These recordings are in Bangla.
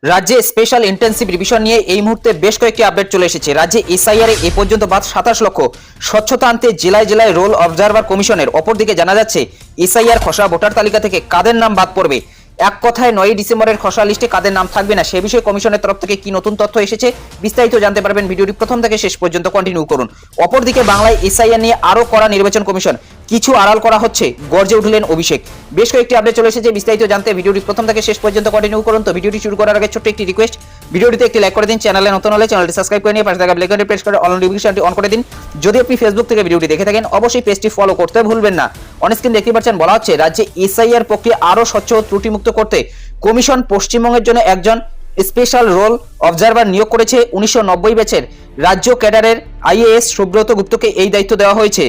রাজ্যে স্পেশাল ইন্টেন্সিভ রিভিশন নিয়ে এই মুহূর্তে বেশ কয়েকটি আপডেট চলে এসেছে। রাজ্যে এসআইআর এ পর্যন্ত বাদ 27 লক্ষ। স্বচ্ছতা আনতে জেলায় জেলায় রোল অবজারভার কমিশনের। অপরদিকে জানা যাচ্ছে এসআইআর খসড়া ভোটার তালিকা থেকে কাদের নাম বাদ পড়বে। এক কথায় 9 ডিসেম্বরের খসড়া লিস্টে কাদের নাম থাকবে না সে বিষয়ে কমিশনের তরফ থেকে কি নতুন তথ্য এসেছে বিস্তারিত জানতে পারবেন। ভিডিওটি প্রথম থেকে শেষ পর্যন্ত কন্টিনিউ করুন। অপরদিকে বাংলায় এসআইআর নিয়ে আরো কড়া নির্বাচন কমিশন, কিছু আড়াল করা হচ্ছে, গর্জে উঠলেন অভিষেক। বেশ কয়েকটি আপডেট চলে এসেছে, বিস্তারিত জানতে ভিডিওটি প্রথম থেকে শেষ পর্যন্ত কন্টিনিউ করুন। তো ভিডিওটি শুরু করার আগে ছোট্ট একটি রিকোয়েস্ট, ভিডিওটিতে একটি লাইক করে দিন, চ্যানেলে নতুন হলে চ্যানেলটি সাবস্ক্রাইব করে নিয়ে পাশে থাকা বেল আইকনটি প্রেস করে অল নোটিফিকেশনটি অন করে দিন। যদি আপনি ফেসবুক থেকে ভিডিওটি দেখে থাকেন অবশ্যই পেজটি ফলো করতে ভুলবেন না। অন স্ক্রিন দেখতে পাচ্ছেন বলা হচ্ছে রাজ্যে এসআইআর প্রক্রিয়া আরো স্বচ্ছ ও ত্রুটিমুক্ত করতে কমিশন পশ্চিমবঙ্গের জন্য একজন স্পেশাল রোল অবজারভার নিয়োগ করেছে। 1990 ব্যাচের রাজ্য ক্যাডারের আইএএস সুব্রত গুপ্তকে এই দায়িত্ব দেওয়া হয়েছে।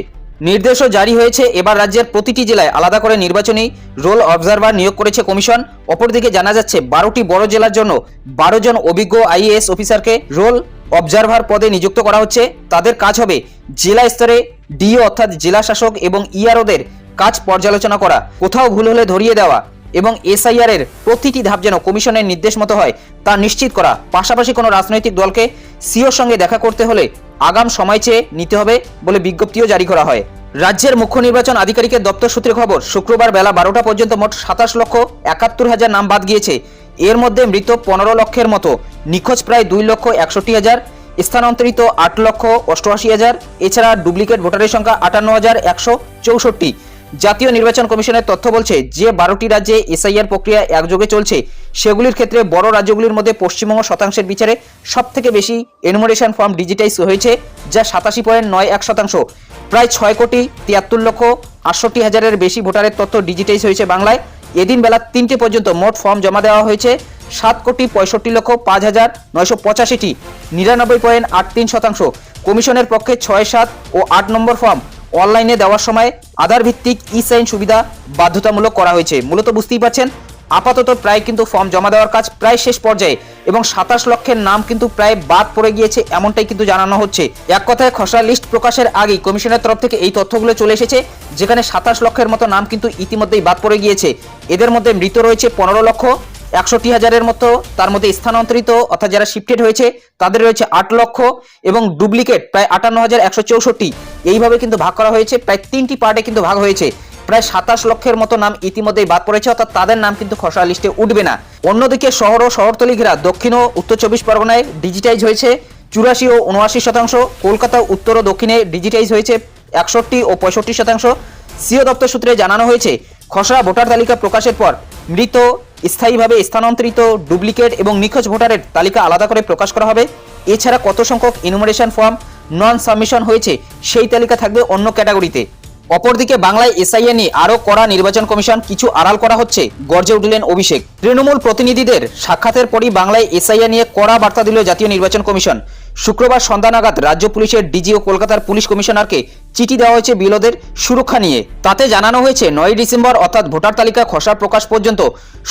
নির্দেশও জারি হয়েছে। এবার রাজ্যের প্রতিটি জেলায় আলাদা করে নির্বাচনী রোল অবজারভার নিয়োগ করেছে কমিশন। অপরদিকে জানা যাচ্ছে 12টি বড় জেলার জন্য 12 জন অভিজ্ঞ আইএএস অফিসারকে রোল অবজারভার পদে নিযুক্ত করা হচ্ছে। তাদের কাজ হবে জেলা স্তরে ডিও অর্থাৎ জেলা শাসক এবং ইআরওদের কাজ পর্যালোচনা করা, কোথাও ভুল হলে ধরিয়ে দেওয়া এবং এসআইআর এর প্রতিটি ধাপ যেন কমিশনের নির্দেশ মতো হয় তা নিশ্চিত করা। পাশাপাশি কোনো রাজনৈতিক দলকে সিওর সঙ্গে দেখা করতে হলে আগাম সময় চেয়ে নিতে হবে বলে বিজ্ঞপ্তিও জারি করা হয়। রাজ্যের মুখ্য নির্বাচন আধিকারিকের দপ্তর সূত্রে খবর, শুক্রবার বেলা 12টা পর্যন্ত মোট 27 লক্ষ 71 হাজার নাম বাদ গিয়েছে। এর মধ্যে মৃত 15 লক্ষের মতো, নিখোঁজ প্রায় 2 লক্ষ 61 হাজার, স্থানান্তরিত 8 লক্ষ 88 হাজার। এছাড়া ডুপ্লিকেট ভোটারের সংখ্যা 58,164। জাতীয় নির্বাচন কমিশনের তথ্য বলছে যে 12টি রাজ্যে এসআইআর প্রক্রিয়া একযোগে চলছে সেগুলির ক্ষেত্রে বড় রাজ্যগুলির মধ্যে পশ্চিমবঙ্গ শতাংশের বিচারে সব থেকে বেশি এনুমারেশন ফর্ম ডিজিটাইজ হয়েছে, যা 87.91%। প্রায় 6 কোটি 73 লক্ষ 68 হাজারের বেশি ভোটারের তথ্য ডিজিটাইজ হয়েছে বাংলায়। এদিন বেলা 3টে পর্যন্ত মোট ফর্ম জমা দেওয়া হয়েছে 7 কোটি 65 লক্ষ 5 হাজার 985টি, 99.83%। কমিশনের পক্ষে 6, 7 ও 8 নম্বর ফর্ম অনলাইনে দেওয়ার সময় আধার ভিত্তিক ই সাইন সুবিধা বাধ্যতামূলক করা হয়েছে। মূলত বুঝতেই পারছেন আপাতত প্রায় কিন্তু ফর্ম জমা দেওয়ার কাজ প্রায় শেষ পর্যায়ে এবং 27 লক্ষের নাম কিন্তু প্রায় বাদ পড়ে গিয়েছে এমনটাই কিন্তু জানানো হচ্ছে। এক কথায় খসড়া লিস্ট প্রকাশের আগেই কমিশনের তরফ থেকে এই তথ্যগুলো চলে এসেছে, যেখানে 27 লক্ষের মতো নাম কিন্তু ইতিমধ্যেই বাদ পড়ে গিয়েছে। এদের মধ্যে মৃত রয়েছে 15 লক্ষ 61 হাজারের মতো, তার মধ্যে স্থানান্তরিত অর্থাৎ যারা শিফটেড হয়েছে তাদের রয়েছে 8 লক্ষ এবং ডুপ্লিকেট প্রায় 58,164। এইভাবে কিন্তু ভাগ করা হয়েছে, প্রায় 3টি পার্টে কিন্তু ভাগ হয়েছে। প্রায় 27 লক্ষের মতো নাম ইতিমধ্যেই বাদ পড়েছে, অর্থাৎ তাদের নাম কিন্তু খসড়া লিস্টে উঠবে না। অন্যদিকে শহর ও শহরতলি ঘেরা দক্ষিণ ও উত্তর 24 পরগনায় ডিজিটাইজ হয়েছে 84 ও 79%। কলকাতা উত্তর ও দক্ষিণে ডিজিটাইজ হয়েছে 61 ও 65%। সিও দপ্তর সূত্রে জানানো হয়েছে খসড়া ভোটার তালিকা প্রকাশের পর মৃত, স্থায়ীভাবে স্থানান্তরিত, ডুপ্লিকেট এবং নিখোঁজ ভোটারের তালিকা আলাদা করে প্রকাশ করা হবে। এছাড়া কত সংখ্যক ইনুমারেশন ফর্ম নন সাবমিশন হয়েছে সেই তালিকা থাকবে অন্য ক্যাটাগরিতে। অপরদিকে বাংলায় এসআইআর নিয়ে আরো কড়া নির্বাচন কমিশন, কিছু আড়াল করা হচ্ছে, গর্জে উঠলেন অভিষেক। তৃণমূল প্রতিনিধিদের সাক্ষাতের পরই বাংলায় এসআইআর নিয়ে কড়া বার্তা দিল জাতীয় নির্বাচন কমিশন। শুক্রবার সন্ধ্যা নাগাদ রাজ্য পুলিশের ডিজি ও কলকাতার পুলিশ কমিশনারকে চিঠি দেওয়া হয়েছে বিএলওদের সুরক্ষা নিয়ে। তাতে জানানো হয়েছে 9 ডিসেম্বর অর্থাৎ ভোটার তালিকা খসড়া প্রকাশ পর্যন্ত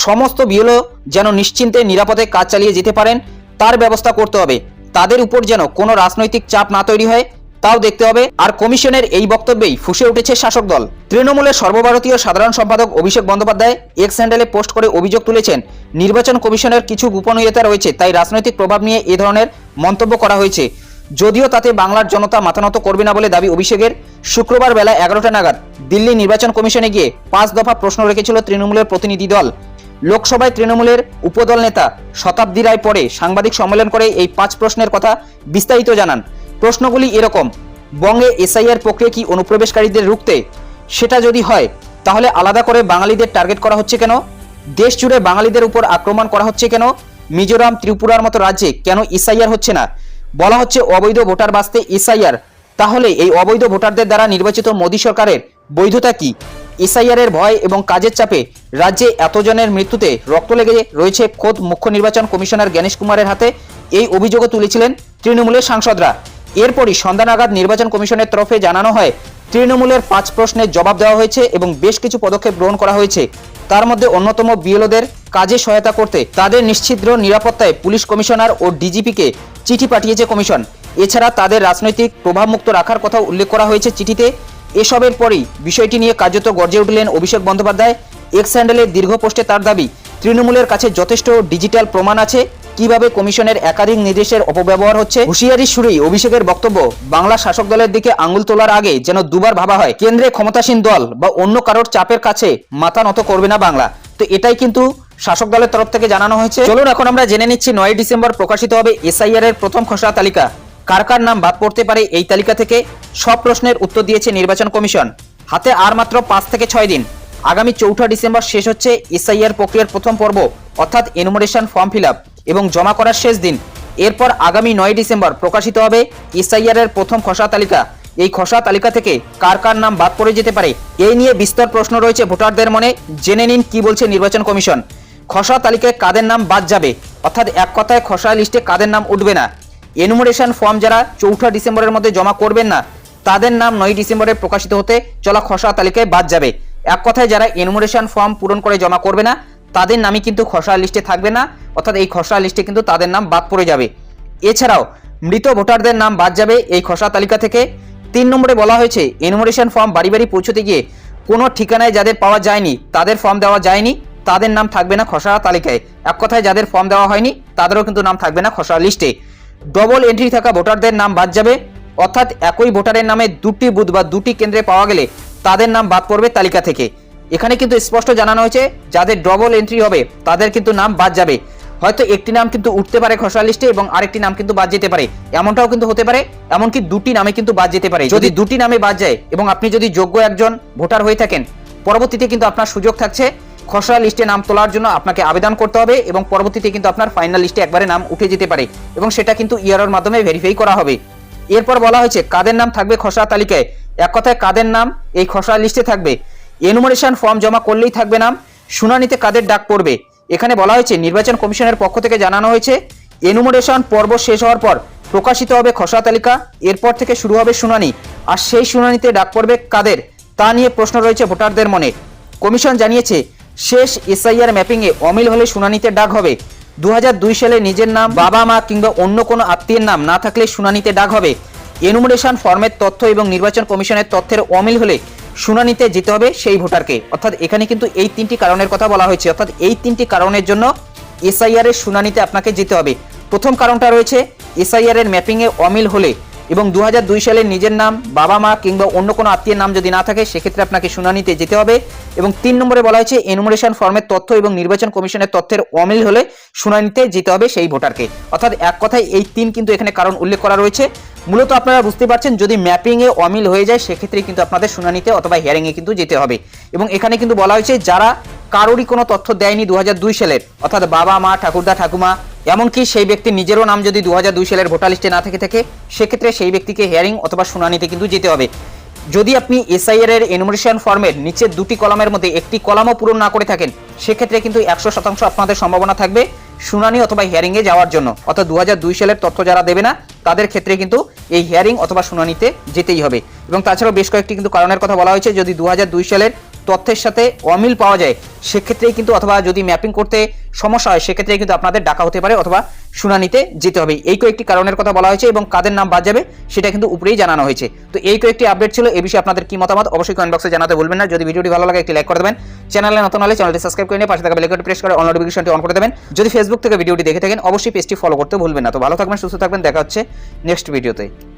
সমস্ত বিএলও যেন নিশ্চিন্তে নিরাপদে কাজ চালিয়ে যেতে পারেন তার ব্যবস্থা করতে হবে। তাদের উপর যেন কোনো রাজনৈতিক চাপ না তৈরি হয় তাও দেখতে হবে। আর কমিশনের এই বক্তব্যেই ফুঁসে উঠেছে শাসক দল। তৃণমূলের সর্বভারতীয় সাধারণ সম্পাদক অভিষেক বন্দ্যোপাধ্যায় এক্স হ্যান্ডেলে পোস্ট করে অভিযোগ তুলেছেন নির্বাচন কমিশনের কিছু গোপনীয়তা রয়েছে, তাই রাজনৈতিক প্রভাব নিয়ে এ ধরনের মন্তব্য করা হয়েছে। যদিও তাতে বাংলার জনতা মাথানত করবে না বলে দাবি অভিষেকের। শুক্রবার বেলা 11টা নাগাদ দিল্লি নির্বাচন কমিশনে গিয়ে 5 দফা প্রশ্ন রেখেছিল তৃণমূলের প্রতিনিধি দল। লোকসভায় তৃণমূলের উপদল নেতা শতাব্দী রায় পরে সাংবাদিক সম্মেলন করে এই 5 প্রশ্নের কথা বিস্তারিত জানান। প্রশ্নগুলি এরকম: বঙ্গে এসআইআর প্রক্রিয়া কি অনুপ্রবেশকারীদের রুখতে? সেটা যদি হয় তাহলে আলাদা করে বাঙালিদের টার্গেট করা হচ্ছে কেন? দেশ জুড়ে বাঙালিদের উপর আক্রমণ করা হচ্ছে কেন? মিজোরাম, ত্রিপুরার মতো রাজ্যে কেন এসআইআর হচ্ছে না? বলা হচ্ছে অবৈধ ভোটার বাঁচতে এসআইআর, তাহলে এই অবৈধ ভোটারদের দ্বারা নির্বাচিত মোদী সরকারের বৈধতা কি? এসআইআর এর ভয় এবং কাজের চাপে রাজ্যে এতজনের মৃত্যুতে রক্ত লেগে রয়েছে খোদ মুখ্য নির্বাচন কমিশনার জ্ঞানেশ কুমারের হাতে, এই অভিযোগও তুলেছিলেন তৃণমূলের সাংসদরা। এরপরই সন্ধ্যা নাগাদ নির্বাচন কমিশনের তরফে জানানো হয় তৃণমূলের 5 প্রশ্নের জবাব দেওয়া হয়েছে এবং বেশ কিছু পদক্ষেপ গ্রহণ করা হয়েছে। তার মধ্যে অন্যতম বিএলওদের কাজে সহায়তা করতে তাদের নিশ্চিদ্র নিরাপত্তায় পুলিশ কমিশনার ও ডিজিপিকে চিঠি পাঠিয়েছে কমিশন। এছাড়া তাদের রাজনৈতিক প্রভাবমুক্ত রাখার কথা উল্লেখ করা হয়েছে চিঠিতে। এসবের পরই বিষয়টি নিয়ে কার্যত গর্জে উঠলেন অভিষেক বন্দ্যোপাধ্যায়। এক্স হ্যান্ডেলের দীর্ঘ পোস্টে তার দাবি তৃণমূলের কাছে যথেষ্ট ডিজিটাল প্রমাণ আছে কিভাবে কমিশনের একাধিক নির্দেশের অপব্যবহার হচ্ছে। হুঁশিয়ারির সুরেই অভিষেকের বক্তব্য, বাংলা শাসক দলের দিকে আঙুল তোলার আগে যেন দুবার ভাবা হয়। কেন্দ্রে ক্ষমতাসীন দল বা অন্য কারোর চাপের কাছে মাথা নত করবে না বাংলা। তো এটাই কিন্তু শাসক দলের তরফ থেকে জানানো হয়েছে। চলুন এখন আমরা জেনে নিচ্ছি 9 ডিসেম্বর প্রকাশিত হবে এসআইআর এর প্রথম খসড়া তালিকা। কার কার নাম বাদ পড়তে পারে এই তালিকা থেকে, সব প্রশ্নের উত্তর দিয়েছে নির্বাচন কমিশন। হাতে আর মাত্র 5 থেকে 6 দিন। আগামী 4 ডিসেম্বর শেষ হচ্ছে এসআইআর প্রক্রিয়ার প্রথম পর্ব, অর্থাৎ এনুমারেশন ফর্ম ফিল আপ এবং জমা করার শেষ দিন। এরপর আগামী 9 ডিসেম্বর প্রকাশিত হবে এসআইআর এর প্রথম খসড়া তালিকা। এই খসড়া তালিকা থেকে কার কার নাম বাদ পড়ে যেতে পারে এই নিয়ে বিস্তর প্রশ্ন রয়েছে ভোটারদের মনে। জেনে নিন কি বলছে নির্বাচন কমিশন। খসড়া তালিকায় কাদের নাম বাদ যাবে, অর্থাৎ এক কথায় খসড়া লিস্টে কাদের নাম উঠবে না। এনুমারেশন ফর্ম যারা 4 ডিসেম্বরের মধ্যে জমা করবেন না তাদের নাম 9 ডিসেম্বরে প্রকাশিত হতে চলা খসড়া তালিকায় বাদ যাবে। এক কথায় যারা এনুমারেশন ফর্ম পূরণ করে জমা করবে না তাদের নামই কিন্তু খসড়া লিস্টে থাকবে না, অর্থাৎ এই খসড়া লিস্টে কিন্তু তাদের নাম বাদ পড়ে যাবে। এছাড়াও মৃত ভোটারদের নাম বাদ যাবে এই খসড়া তালিকা থেকে। 3 নম্বরে বলা হয়েছে এনুমারেশন ফর্ম বাড়ি বাড়ি পৌঁছতে গিয়ে কোনো ঠিকানায় যাদের পাওয়া যায়নি, তাদের ফর্ম দেওয়া যায়নি, তাদের নাম থাকবে না খসড়া তালিকায়। এক কথায় যাদের ফর্ম দেওয়া হয়নি তাদেরও কিন্তু নাম থাকবে না খসড়া লিস্টে। ডবল এন্ট্রি থাকা ভোটারদের নাম বাদ যাবে, অর্থাৎ একই ভোটারের নামে 2টি বুথ বা 2টি কেন্দ্রে পাওয়া গেলে তাদের নাম বাদ পড়বে তালিকা থেকে। এখানে কিন্তু স্পষ্ট জানানো হয়েছে যাদের ডবল এন্ট্রি হবে তাদের কিন্তু নাম বাদ যাবে। হয়তো একটি নাম কিন্তু উঠতে পারে খসড়া লিস্টে এবং আরেকটি নাম কিন্তু বাদ যেতে পারে, এমনটাও কিন্তু হতে পারে। এমনকি 2টি নামে কিন্তু বাদ যেতে পারে। যদি 2টি নামে বাদ যায় এবং আপনি যদি যোগ্য একজন ভোটার হয়ে থাকেন, পরবর্তীতে কিন্তু আপনার সুযোগ থাকছে খসড়া লিস্টে নাম তোলার জন্য। আপনাকে আবেদন করতে হবে এবং পরবর্তীতে কিন্তু আপনার ফাইনাল লিস্টে একবারে নাম উঠে যেতে পারে এবং সেটা কিন্তু ইআরওর মাধ্যমে ভেরিফাই করা হবে। এরপর বলা হয়েছে কাদের নাম থাকবে খসড়া তালিকায়। এক কথায় কাদের নাম এই খসড়া লিস্টে থাকবে। এনুমারেশন ফর্ম জমা করলেই থাকবে নাম, শুনানিতে কাদের ডাক পড়বে। এখানে বলা হয়েছে নির্বাচন কমিশনের পক্ষ থেকে জানানো হয়েছে এনুমারেশন পর্ব শেষ হওয়ার পর প্রকাশিত হবে খসড়া তালিকা, এরপর থেকে শুরু হবে শুনানি। আর সেই শুনানিতে ডাক পড়বে কাদের তা নিয়ে প্রশ্ন রয়েছে ভোটারদের মনে। কমিশন জানিয়েছে শেষ এসআইআর ম্যাপিংয়ে অমিল হলে শুনানিতে ডাক হবে। 2002 সালে নিজের নাম, বাবা মা কিংবা অন্য কোনো আত্মীয়ের নাম না থাকলে শুনানিতে ডাক হবে। এনুমারেশন ফর্মের তথ্য এবং নির্বাচন কমিশনের তথ্যের অমিল হলে শুনানিতে যেতে হবে সেই ভোটারকে। অর্থাৎ এখানে কিন্তু এই 3টি কারণের কথা বলা হয়েছে, অর্থাৎ এই 3টি কারণের জন্য এসআইআর এর শুনানিতে আপনাকে যেতে হবে। প্রথম কারণটা রয়েছে এসআইআর এর ম্যাপিংয়ে অমিল হলে এবং 2002 সালে নিজের নাম, বাবা মা কিংবা অন্য কোনো আত্মীয়ের নাম যদি না থাকে সেক্ষেত্রে আপনাকে শুনানিতে যেতে হবে। এবং 3 নম্বরে বলা হয়েছে এনুমারেশন ফর্মের তথ্য এবং নির্বাচন কমিশনের তথ্যের অমিল হলে শুনানিতে যেতে হবে সেই ভোটারকে। অর্থাৎ এক কথায় এই 3 কিন্তু এখানে কারণ উল্লেখ করা রয়েছে। মূলত আপনারা বুঝতে পারছেন যদি ম্যাপিংয়ে অমিল হয়ে যায় সেক্ষেত্রে কিন্তু আপনাদের শুনানিতে অথবা হিয়ারিংয়ে কিন্তু যেতে হবে। এবং এখানে কিন্তু বলা হয়েছে যারা কারোরই কোনো তথ্য দেয়নি 2002 সালের, অর্থাৎ বাবা মা, ঠাকুরদা, ঠাকুমা, এমনকি সেই ব্যক্তির নিজেরও নাম যদি 2002 সালের ভোটার লিস্টে না থাকে সেক্ষেত্রে সেই ব্যক্তিকে হিয়ারিং অথবা শুনানিতে কিন্তু যেতে হবে। যদি আপনি এসআইআর এর এনুমারেশন ফর্মের নিচের 2টি কলামের মধ্যে একটি কলামও পূরণ না করে থাকেন সেক্ষেত্রে কিন্তু 100% আপনাদের সম্ভাবনা থাকবে শুনানি অথবা হিয়ারিংয়ে যাওয়ার জন্য। অর্থাৎ 2002 সালের তথ্য যারা দেবে না তাদের ক্ষেত্রে কিন্তু এই হিয়ারিং অথবা শুনানিতে যেতেই হবে। এবং তাছাড়াও বেশ কয়েকটি কিন্তু কারণের কথা বলা হয়েছে। যদি 2002 সালের তথ্যের সাথে অমিল পাওয়া যায় সেক্ষেত্রেই কিন্তু, অথবা যদি ম্যাপিং করতে সমস্যা হয় সেক্ষেত্রে কিন্তু আপনাদের ডাকা হতে পারে অথবা শুনানিতে যেতে হবে। এই কয়েকটি কারণের কথা বলা হয়েছে এবং কাদের নাম বাদ যাবে সেটা কিন্তু উপরেই জানানো হয়েছে। তো এই কয়েকটি আপডেট ছিল। এই বিষয়ে আপনাদের কি মতামত অবশ্যই কমেন্ট বক্সে জানাতে ভুলবেন না। যদি ভিডিওটি ভালো লাগে একটি লাইক করে দেবেন, চ্যানেলে নতুন হলে চ্যানেলটি সাবস্ক্রাইব করে নিয়ে পাশে থাকা বেল আইকনটি প্রেস করে অল নোটিফিকেশনটি অন করে দেবেন। যদি ফেসবুক থেকে ভিডিওটি দেখে থাকেন অবশ্যই পেজটি ফলো করতে ভুলবেন না। তো ভালো থাকবেন, সুস্থ থাকবেন, দেখা হচ্ছে নেক্সট ভিডিওতে।